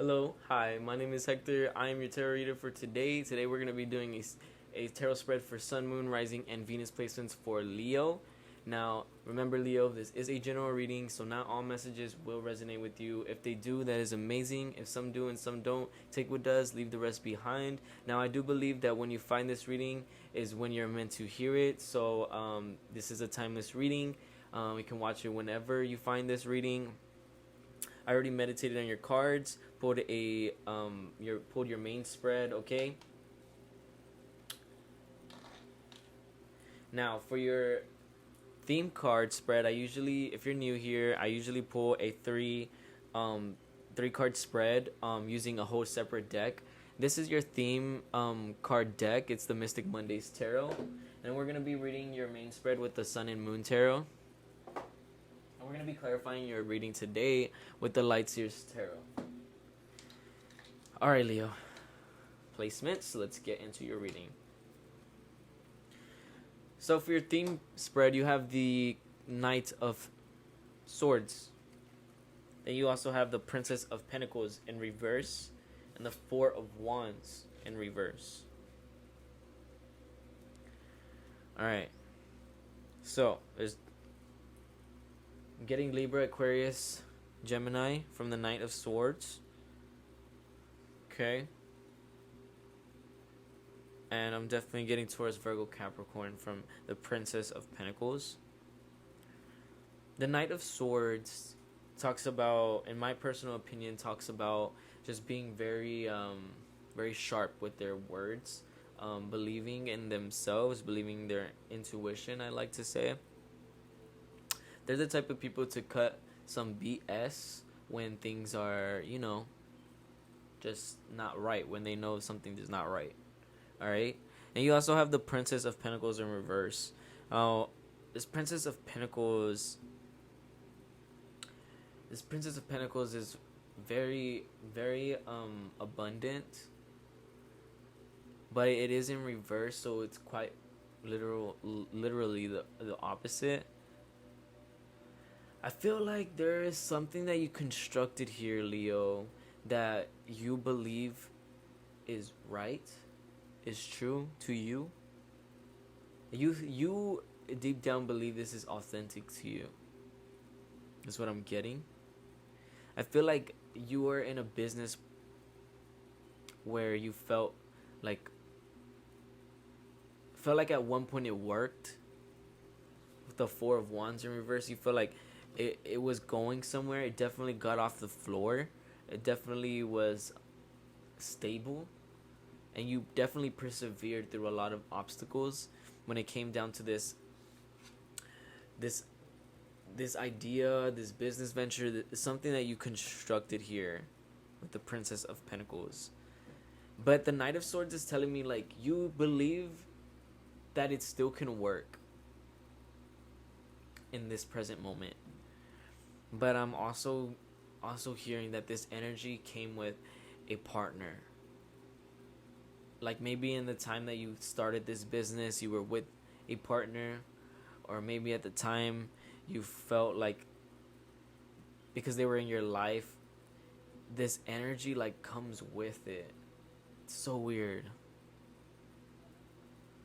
Hello, hi, my name is Hector. I am your tarot reader for today. Today we're going to be doing a tarot spread for Sun, Moon, Rising, and Venus placements for Leo. Now, remember, Leo, this is a general reading, so not all messages will resonate with you. If they do, that is amazing. If some do and some don't, take what does, leave the rest behind. Now, I do believe that when you find this reading is when you're meant to hear it, so this is a timeless reading. You can watch it whenever you find this reading. I already meditated on your cards, pulled your main spread, okay? Now for your theme card spread, if you're new here, I usually pull a three card spread using a whole separate deck. This is your theme card deck. It's the Mystic Mondays Tarot, and we're gonna be reading your main spread with the Sun and Moon Tarot. And we're going to be clarifying your reading today with the Light Seers Tarot. Alright, Leo. Placements. Let's get into your reading. So for your theme spread, you have the Knight of Swords. Then you also have the Princess of Pentacles in reverse and the Four of Wands in reverse. Alright. So, there's getting Libra, Aquarius, Gemini from the Knight of Swords. Okay. And I'm definitely getting towards Virgo, Capricorn from the Princess of Pentacles. The Knight of Swords talks about, in my personal opinion, talks about just being very sharp with their words, believing in themselves, believing their intuition, I like to say. They're the type of people to cut some BS when things are, just not right, when they know something is not right. Alright? And you also have the Princess of Pentacles in reverse. This Princess of Pentacles is very, very abundant. But it is in reverse, so it's quite literally the opposite. I feel like there is something that you constructed here, Leo, that you believe is right, is true to you. You deep down believe this is authentic to you. That's what I'm getting. I feel like you were in a business where you felt like at one point it worked. With the Four of Wands in reverse, you feel like it was going somewhere. It definitely got off the floor. It definitely was stable. And you definitely persevered through a lot of obstacles when it came down to this idea, this business venture, something that you constructed here with the Princess of Pentacles. But the Knight of Swords is telling me, like, you believe that it still can work in this present moment. But I'm also hearing that this energy came with a partner. Like maybe in the time that you started this business, you were with a partner, or maybe at the time you felt like because they were in your life, this energy like comes with it. It's so weird.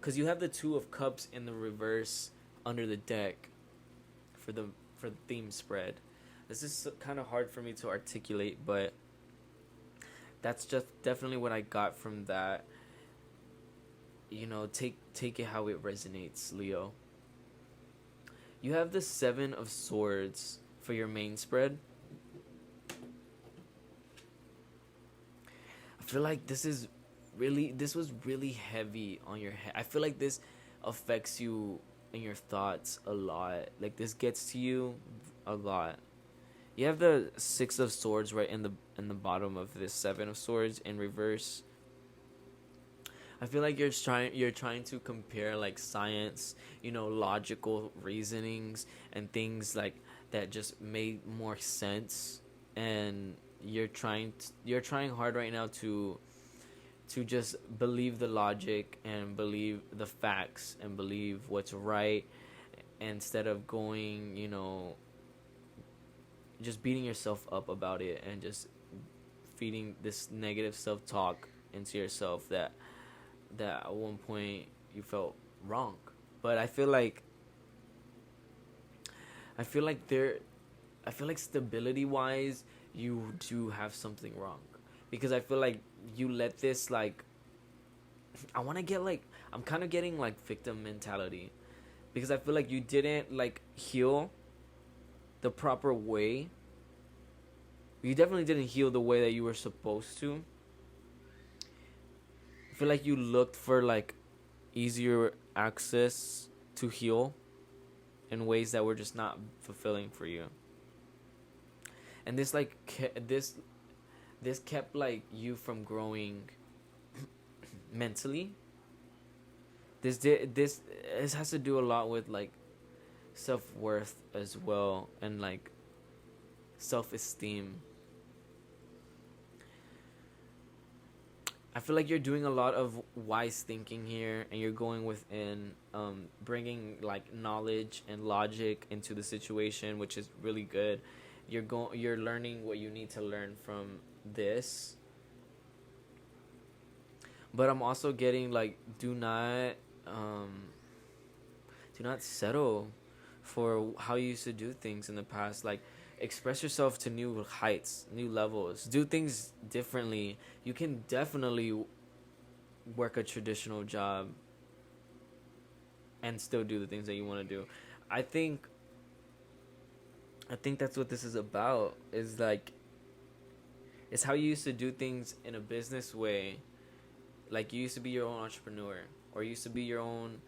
Because you have the Two of Cups in the reverse under the deck for the theme spread. This is kind of hard for me to articulate, but that's just definitely what I got from that. Take it how it resonates, Leo. You have the Seven of Swords for your main spread. I feel like this was really heavy on your head. I feel like this affects you in your thoughts a lot. Like this gets to you a lot. You have the Six of Swords right in the bottom of this Seven of Swords in reverse. I feel like you're trying to compare like science, logical reasonings and things like that just made more sense, and you're trying hard right now to just believe the logic and believe the facts and believe what's right, instead of going, just beating yourself up about it and just feeding this negative self-talk into yourself that at one point you felt wrong. But I feel like there I feel like stability wise you do have something wrong, because I feel like you let this like I want to get like I'm kind of getting like victim mentality, because I feel like you didn't like heal the proper way. You definitely didn't heal the way that you were supposed to. I feel like you looked for like easier access to heal in ways that were just not fulfilling for you. And this like this kept like you from growing mentally. This has to do a lot with like self-worth as well, and like self-esteem. I feel like you're doing a lot of wise thinking here, and you're going within, bringing like knowledge and logic into the situation, which is really good. You're learning what you need to learn from this. But I'm also getting like, do not settle for how you used to do things in the past. Like, express yourself to new heights, new levels. Do things differently. You can definitely work a traditional job and still do the things that you want to do. I think that's what this is about. Is like, it's how you used to do things in a business way. Like, you used to be your own entrepreneur, or you used to be your own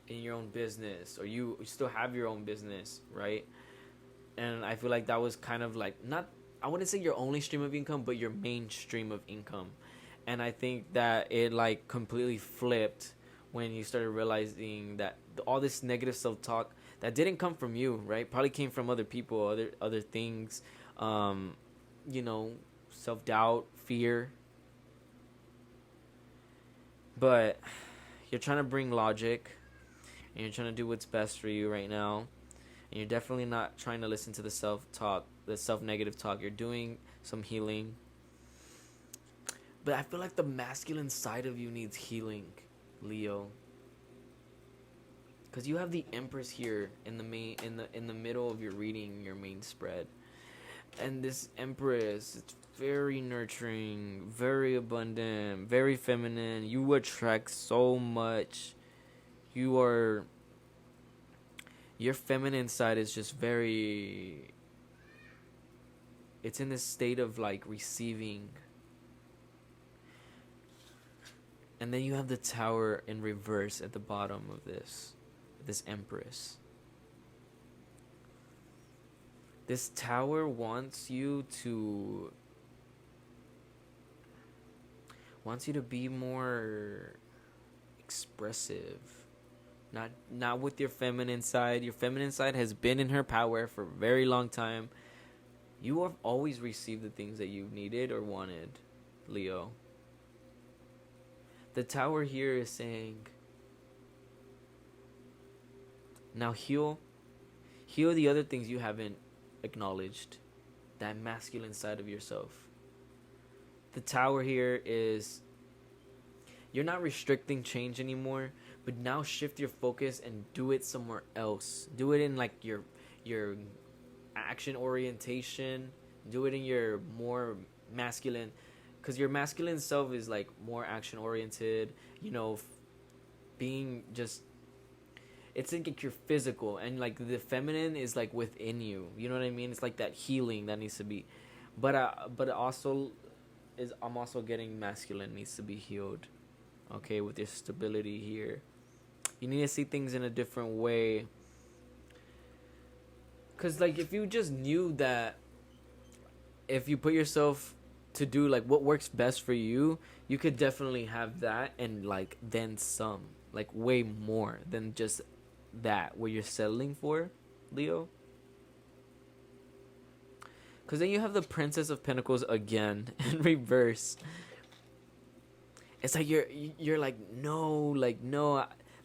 in your own business, or you still have your own business, right? And I feel like that was kind of like, not, I wouldn't say your only stream of income, but your main stream of income. And I think that it like completely flipped when you started realizing that all this negative self-talk that didn't come from you, right? Probably came from other people, other things, you know, self-doubt, fear. But you're trying to bring logic, and you're trying to do what's best for you right now. And you're definitely not trying to listen to the self-talk, the self-negative talk. You're doing some healing. But I feel like the masculine side of you needs healing, Leo. Because you have the Empress here in the middle of your reading, your main spread. And this Empress, it's very nurturing, very abundant, very feminine. You attract so much. Your feminine side is just very, it's in this state of like receiving. And then you have the Tower in reverse at the bottom of this Empress. This Tower wants you to be more expressive. Not with your feminine side. Your feminine side has been in her power for a very long time. You have always received the things that you needed or wanted, Leo. The Tower here is saying, now heal the other things you haven't acknowledged, that masculine side of yourself. The Tower here is, you're not restricting change anymore, but now shift your focus and do it somewhere else. Do it in like your action orientation. Do it in your more masculine, because your masculine self is like more action oriented, you know, being just, it's like you're physical, and like the feminine is like within you. You know what I mean? It's like that healing that needs to be, but also is, I'm also getting masculine needs to be healed. Okay, with your stability here, you need to see things in a different way. Cause like if you just knew that, if you put yourself to do like what works best for you, you could definitely have that, and like then some, like way more than just that what you're settling for, Leo. Because then you have the Princess of Pentacles again in reverse. It's like you're like, no,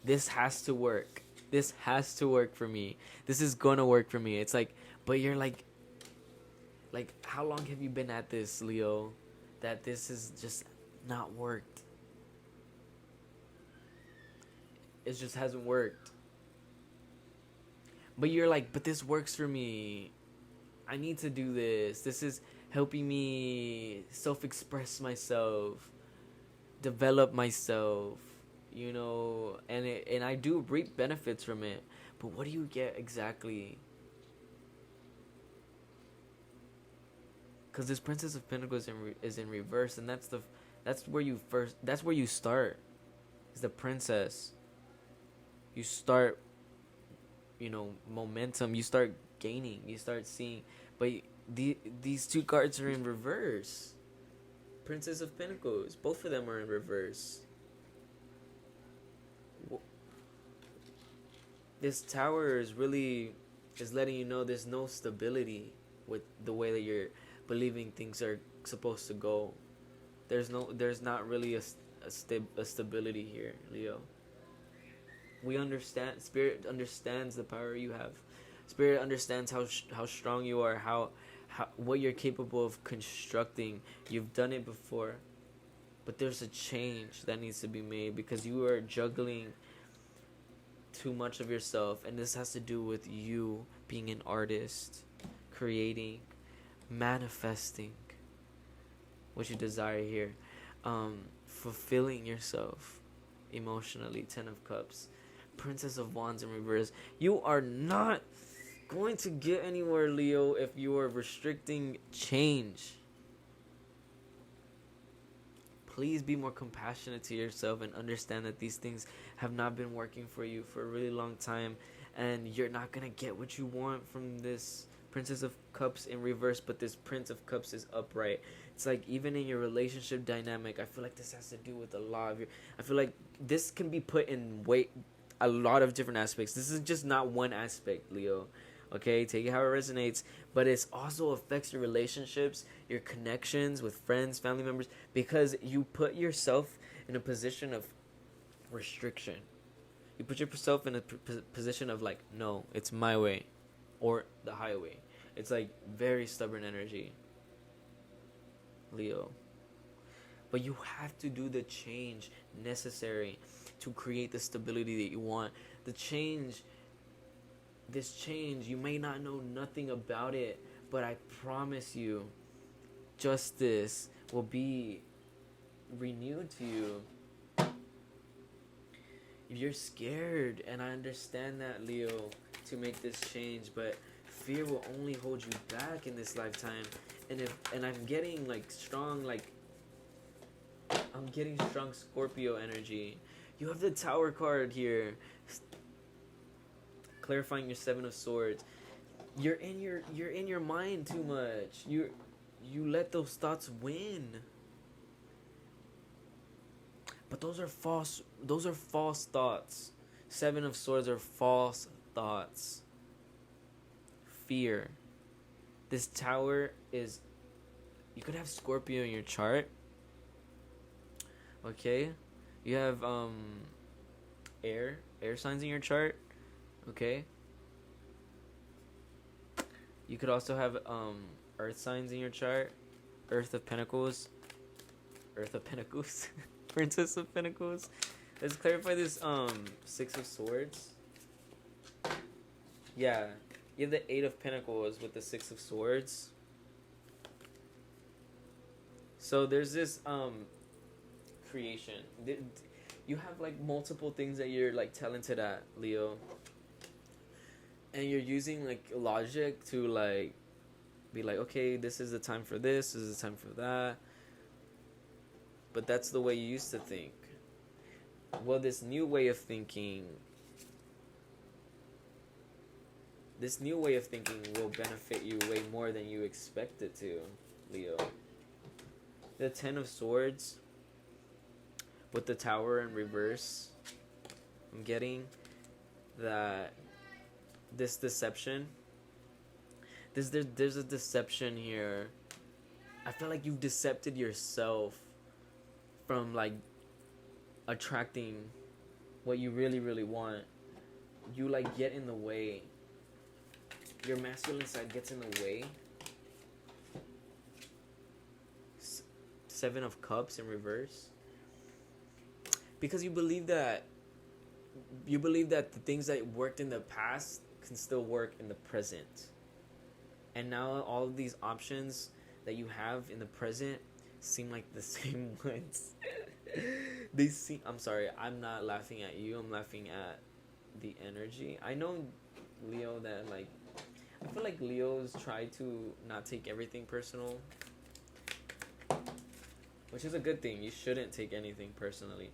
this has to work. This has to work for me. This is gonna work for me. It's like, but you're like, Like, how long have you been at this, Leo? That this has just not worked. It just hasn't worked. But you're like, but this works for me. I need to do this. This is helping me self-express myself, develop myself, you know, and I do reap benefits from it. But what do you get exactly? Because this Princess of Pentacles is in reverse, and that's where you start. Is the princess. You start, you know, momentum. You start gaining. You start seeing, but these two cards are in reverse. Princess of Pentacles, both of them are in reverse. This tower is letting you know there's no stability with the way that you're believing things are supposed to go. There's not really a stability here, Leo. We understand. Spirit understands the power you have. Spirit understands how strong you are, how what you're capable of constructing. You've done it before, but there's a change that needs to be made because you are juggling too much of yourself, and this has to do with you being an artist, creating, manifesting what you desire here, fulfilling yourself emotionally. 10 of Cups, Princess of Wands in reverse. You are not going to get anywhere, Leo, if you are restricting change. Please be more compassionate to yourself and understand that these things have not been working for you for a really long time, and you're not going to get what you want from this Princess of Cups in reverse, but this Prince of Cups is upright. It's like even in your relationship dynamic, I feel like this has to do with a lot of your... I feel like this can be put in a lot of different aspects. This is just not one aspect, Leo. Okay, take it how it resonates, but it also affects your relationships, your connections with friends, family members, because you put yourself in a position of restriction. You put yourself in a position of like, no, it's my way, or the highway. It's like very stubborn energy, Leo. But you have to do the change necessary to create the stability that you want. This change, you may not know nothing about it, but I promise you, justice will be renewed to you. You're scared, and I understand that, Leo, to make this change, but fear will only hold you back in this lifetime. And I'm getting strong Scorpio energy. You have the Tower card here, clarifying your 7 of Swords. You're in your mind too much. You let those thoughts win. But those are false thoughts. 7 of Swords are false thoughts. Fear. This Tower is... You could have Scorpio in your chart. Okay? You have air signs in your chart. Okay? You could also have earth signs in your chart. Earth of Pentacles. Princess of Pentacles. Let's clarify this 6 of Swords. Yeah. You have the 8 of Pentacles with the 6 of Swords. So there's this creation. You have multiple things that you're talented at, Leo. And you're using logic to be okay, this is the time for this is the time for that. But that's the way you used to think. Well, this new way of thinking will benefit you way more than you expect it to, Leo. The 10 of Swords with the Tower in reverse. I'm getting that this deception. There's a deception here. I feel like you've decepted yourself from attracting what you really, really want. You get in the way. Your masculine side gets in the way Seven of Cups in reverse, because you believe that the things that worked in the past can still work in the present. And now all of these options that you have in the present seem like the same ones. They seem, I'm sorry, I'm not laughing at you, I'm laughing at the energy. I know, Leo, that like, I feel like Leos try to not take everything personal, which is a good thing. You shouldn't take anything personally.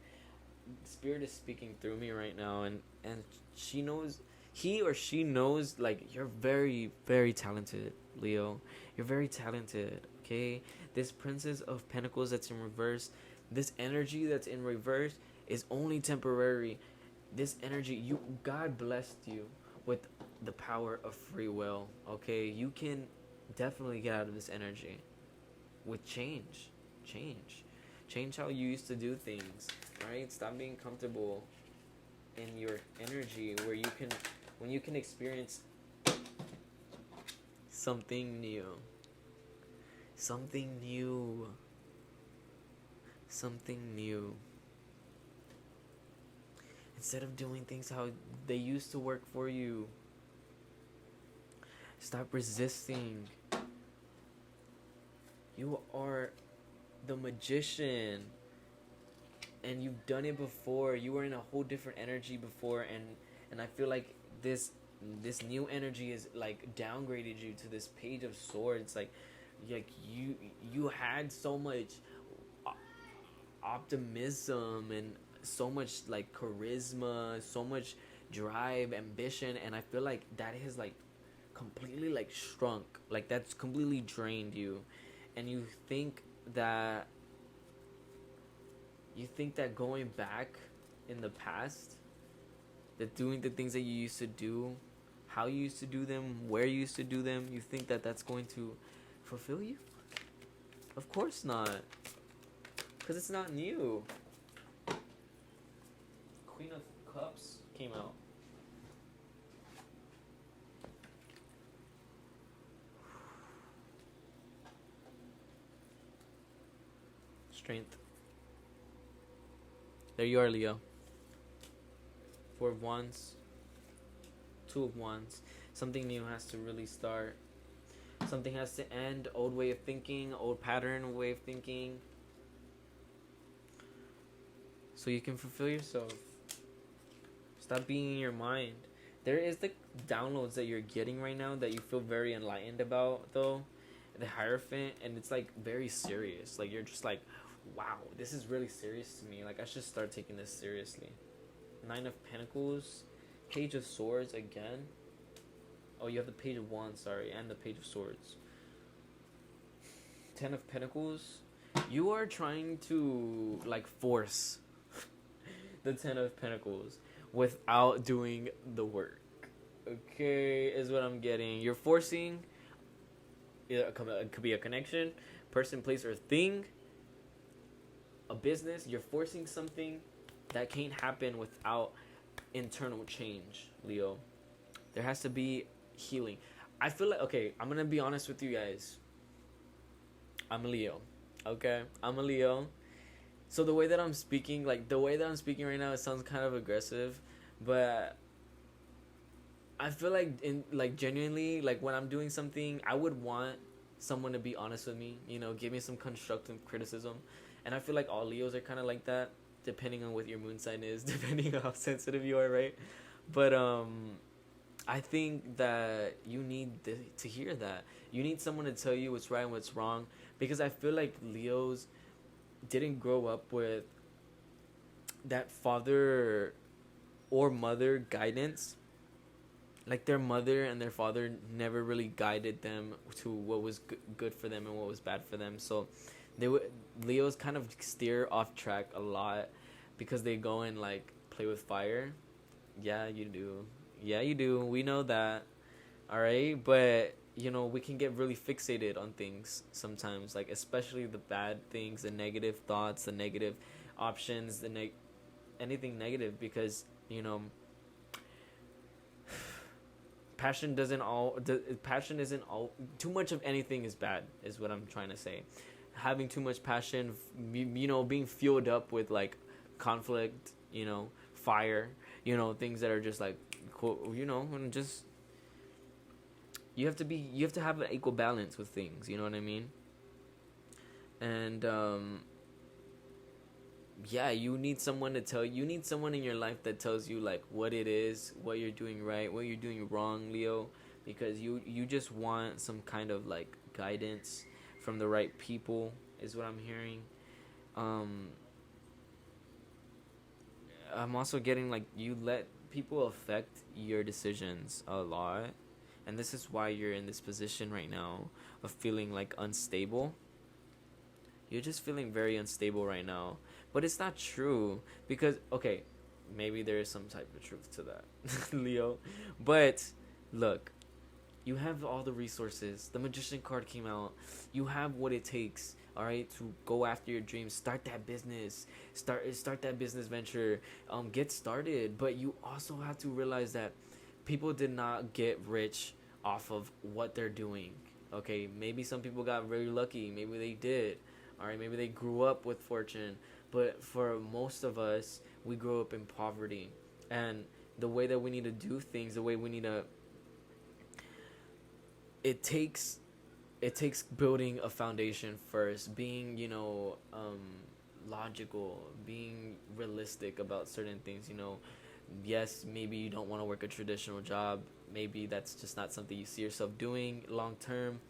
Spirit is speaking through me right now, and she knows, he or she knows, like, you're very, very talented, Leo. You're very talented. Okay, this Princess of Pentacles that's in reverse, this energy that's in reverse is only temporary. This energy, you, God blessed you with the power of free will. Okay, you can definitely get out of this energy with change how you used to do things, right? Stop being comfortable in your energy where you can, when you can experience something new, something new, something new, instead of doing things how they used to work for you. Stop resisting. You are the magician, and you've done it before. You were in a whole different energy before, and I feel like this new energy is like downgraded you to this Page of Swords. Like you had so much optimism and so much like charisma, so much drive, ambition, and I feel like that has like completely like shrunk. Like that's completely drained you, and you think that going back in the past, that doing the things that you used to do, how you used to do them, where you used to do them, you think that that's going to fulfill you? Of course not, because it's not new. Queen of Cups came out. Strength. There you are, Leo. Four of Wands. Two of Wands. Something new has to really start. Something has to end. Old way of thinking, old pattern way of thinking, so you can fulfill yourself. Stop being in your mind. There is the downloads that you're getting right now that you feel very enlightened about, though. The Hierophant, and it's like very serious. Like you're just like, wow, this is really serious to me. Like I should start taking this seriously. Nine of Pentacles, Page of Swords again. Oh, you have the Page of Wands, sorry, and the Page of Swords. Ten of Pentacles. You are trying to like force the Ten of Pentacles without doing the work. Okay, is what I'm getting. You're forcing. It could be a connection, person, place, or thing. A business. You're forcing something that can't happen without internal change, Leo. There has to be healing. I feel like, okay, I'm gonna be honest with you guys. I'm a Leo. Okay, I'm a Leo. So the way that I'm speaking, like the way that I'm speaking right now, it sounds kind of aggressive, but I feel like genuinely, like when I'm doing something, I would want someone to be honest with me, give me some constructive criticism. And I feel like all Leos are kind of like that, depending on what your moon sign is, depending on how sensitive you are, right? But I think that you need to hear that. You need someone to tell you what's right and what's wrong, because I feel like Leos didn't grow up with that father or mother guidance. Like their mother and their father never really guided them to what was good for them and what was bad for them. So Leos kind of steer off track a lot because they go and like play with fire. Yeah, you do. Yeah, you do. We know that. All right, but we can get really fixated on things sometimes, like especially the bad things, the negative thoughts, the negative options, anything negative, because passion isn't all. Too much of anything is bad, is what I'm trying to say. having too much passion, being fueled up with like conflict, fire, things that are just like, and just you have to have an equal balance with things, you know what I mean? And yeah, you need someone in your life that tells you like what it is, what you're doing right, what you're doing wrong, Leo, because you just want some kind of like guidance from the right people is what I'm hearing. um I'm also getting like you let people affect your decisions a lot, and this is why you're in this position right now of feeling like unstable. You're just feeling very unstable right now. But it's not true because okay, maybe there is some type of truth to that, Leo. But look, you have all the resources. The magician card came out. You have what it takes, all right, to go after your dreams. Start that business. Start that business venture. Get started. But you also have to realize that people did not get rich off of what they're doing. Okay, maybe some people got very lucky. Maybe they did. All right, maybe they grew up with fortune. But for most of us, we grew up in poverty. And the way that we need to do things, the way we need to it takes building a foundation first, being logical, being realistic about certain things. Yes, maybe you don't want to work a traditional job, maybe that's just not something you see yourself doing long term,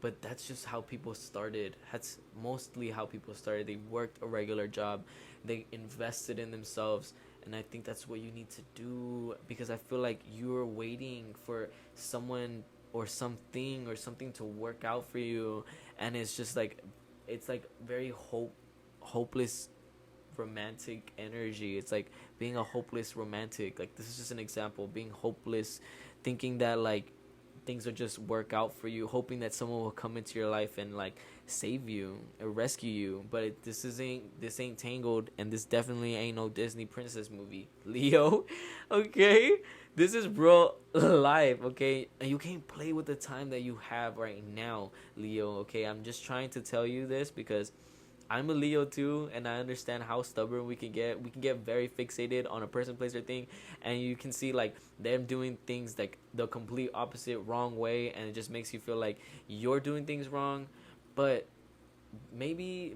but that's just how people started. That's mostly how people started. They worked a regular job, they invested in themselves, and I think that's what you need to do, because I feel like you're waiting for someone or something to work out for you, and it's like very hopeless romantic energy. It's like being a hopeless romantic. Like, this is just an example, being hopeless, thinking that like things will just work out for you, hoping that someone will come into your life and like save you or rescue you. But this ain't Tangled, and this definitely ain't no Disney princess movie, Leo. Okay, this is real life. Okay, and you can't play with the time that you have right now, Leo. Okay, I'm just trying to tell you this because I'm a Leo too, and I understand how stubborn we can get. We can get very fixated on a person, place, or thing, and you can see like them doing things like the complete opposite, wrong way, and it just makes you feel like you're doing things wrong. But maybe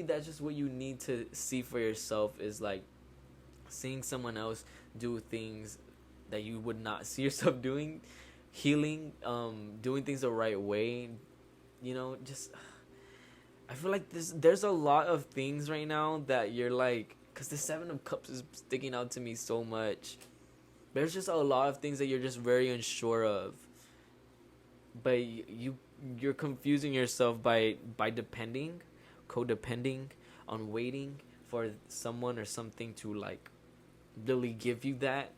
that's just what you need to see for yourself, is like seeing someone else do things that you would not see yourself doing, healing, doing things the right way. Just I feel like there's a lot of things right now that you're like, because the Seven of Cups is sticking out to me so much. There's just a lot of things that you're just very unsure of, but you're confusing yourself by codepending on waiting for someone or something to like really give you that.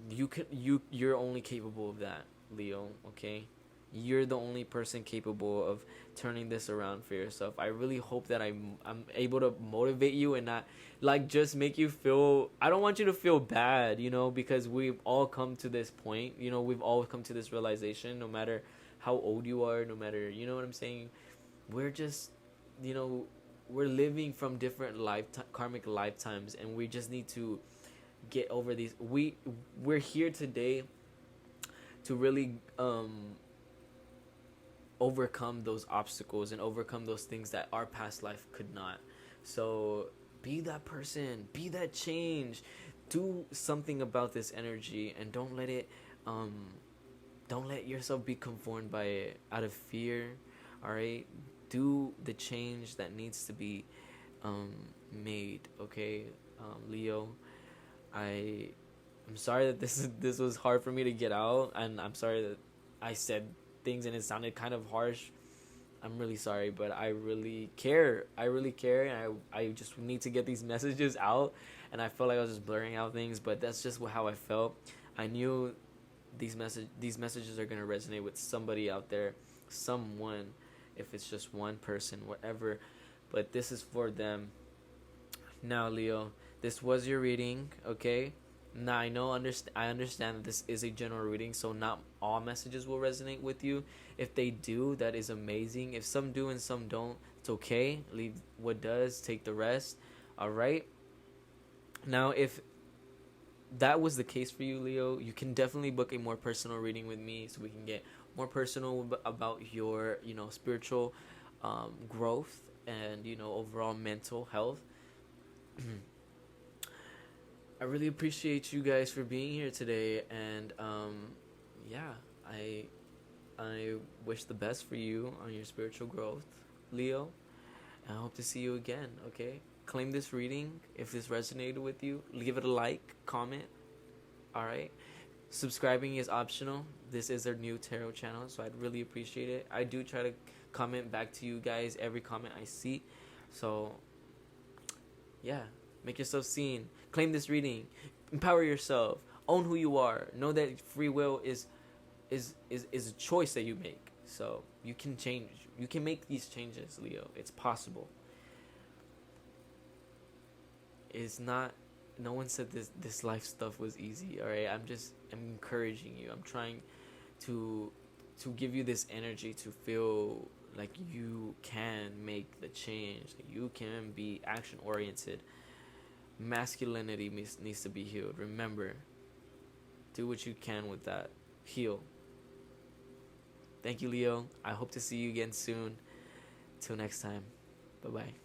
You're only capable of that, Leo. Okay, you're the only person capable of turning this around for yourself. I really hope that I'm able to motivate you and not like just make you feel. I don't want you to feel bad, because we've all come to this point. We've all come to this realization, no matter how old you are, no matter, what I'm saying. We're just, we're living from different karmic lifetimes, and we just need to get over these. We're here today to really overcome those obstacles and overcome those things that our past life could not. So be that person, be that change, do something about this energy, and don't let yourself be conformed by it out of fear. All right, do the change that needs to be made. Okay, Leo, I'm sorry that this was hard for me to get out, and I'm sorry that I said things and it sounded kind of harsh. I'm really sorry, but I really care. And I just need to get these messages out, and I felt like I was just blurring out things, but that's just how I felt. I knew these messages are gonna resonate with somebody out there, someone, if it's just one person, whatever. But this is for them. Now, Leo, this was your reading, okay? Now I understand that this is a general reading, so not all messages will resonate with you. If they do, that is amazing. If some do and some don't, it's okay. Leave what does, take the rest. All right. Now, if that was the case for you, Leo, you can definitely book a more personal reading with me, so we can get more personal about your, spiritual growth and, overall mental health. I really appreciate you guys for being here today, and yeah, I wish the best for you on your spiritual growth, Leo. And I hope to see you again. Okay, claim this reading if this resonated with you. Give it a like, comment. All right, subscribing is optional. This is our new tarot channel, so I'd really appreciate it. I do try to comment back to you guys every comment I see, so yeah, make yourself seen. Claim this reading. Empower yourself. Own who you are. Know that free will is a choice that you make. So you can change. You can make these changes, Leo. It's possible. It's not. No one said this life stuff was easy. All right. I'm encouraging you. I'm trying to give you this energy to feel like you can make the change. That you can be action oriented. Masculinity needs to be healed. Remember, do what you can with that. Heal. Thank you, Leo. I hope to see you again soon. Till next time. Bye-bye.